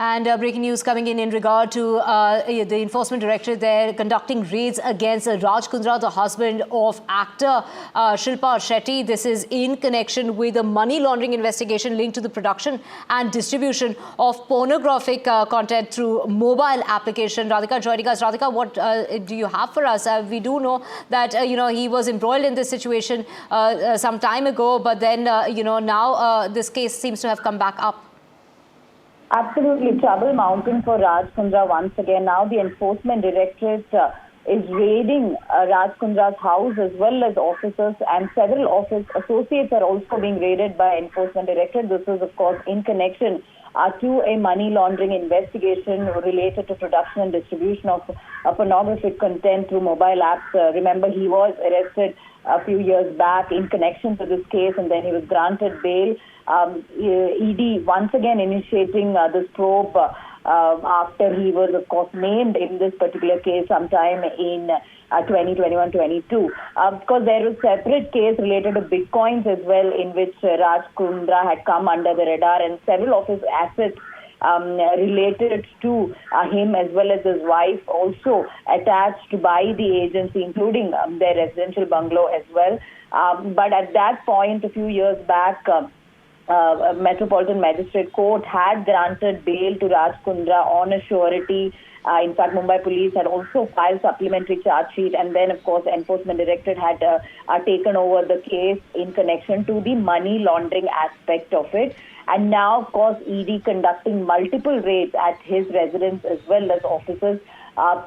And breaking news coming in regard to the Enforcement Directorate there conducting raids against Raj Kundra, the husband of actor Shilpa Shetty. This is in connection with a money laundering investigation linked to the production and distribution of pornographic content through mobile application. Radhika joining us. Radhika, what do you have for us? We do know that he was embroiled in this situation some time ago, but then now this case seems to have come back up. Absolutely, trouble mounting for Raj Kundra once again. Now the Enforcement Directorate is raiding Raj Kundra's house as well as officers, and several office associates are also being raided by Enforcement Directorate. This is, of course, in connection to a money laundering investigation related to production and distribution of pornographic content through mobile apps. Remember, he was arrested a few years back in connection to this case, and then he was granted bail. ED once again initiating this probe after he was, of course, named in this particular case sometime in 2021-22. Of course, there was a separate case related to bitcoins as well, in which Raj Kundra had come under the radar, and several of his assets related to him as well as his wife also attached by the agency, including their residential bungalow as well. But at that point, a few years back, Metropolitan Magistrate Court had granted bail to Raj Kundra on a surety. In fact, Mumbai Police had also filed supplementary charge sheet, and then, of course, Enforcement Directorate had taken over the case in connection to the money laundering aspect of it. And now, of course, ED conducting multiple raids at his residence as well as offices.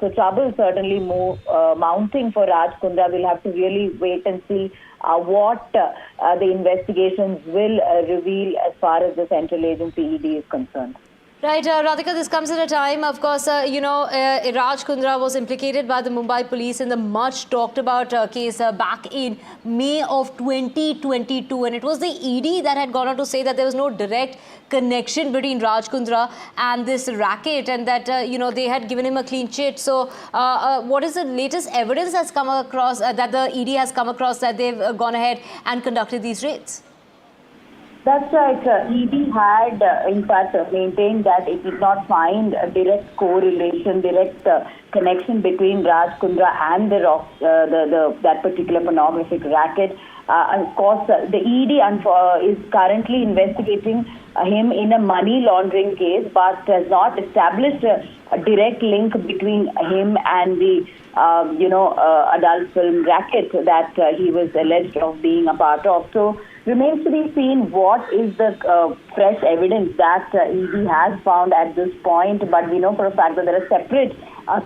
So trouble certainly mounting for Raj Kundra. We'll have to really wait and see what the investigations will reveal as far as the central agency ED is concerned. Right, Radhika, this comes at a time, of course, Raj Kundra was implicated by the Mumbai police in the much talked about case back in May of 2022. And it was the ED that had gone on to say that there was no direct connection between Raj Kundra and this racket, and that, they had given him a clean chit. So what is the latest evidence that's come across, that the ED has come across, that they've gone ahead and conducted these raids? That's right. ED had, in fact, maintained that it did not find a direct correlation, direct connection between Raj Kundra and that particular pornographic racket. And of course, the ED is currently investigating him in a money laundering case, but has not established a direct link between him and the adult film racket that he was alleged of being a part of. So remains to be seen what is the fresh evidence that ED has found at this point. But we know for a fact that there are separate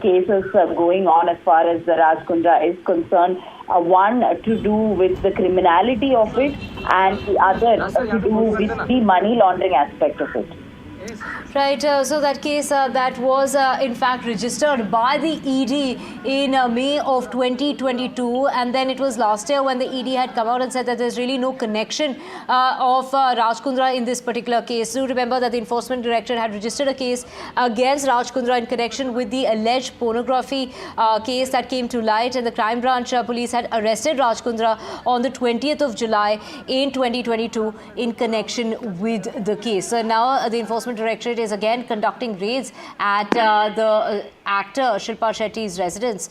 cases going on as far as the Raj Kundra is concerned. One to do with the criminality of it, and the other to do with the money laundering aspect of it. Right, so that case that was in fact registered by the ED in May of 2022, and then it was last year when the ED had come out and said that there's really no connection of Raj Kundra in this particular case. Do remember that the Enforcement Directorate had registered a case against Raj Kundra in connection with the alleged pornography case that came to light, and the crime branch police had arrested Raj Kundra on the 20th of July in 2022 in connection with the case. So now the Enforcement Directorate is again conducting raids at the actor Shilpa Shetty's residence.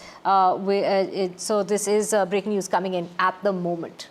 So this is breaking news coming in at the moment.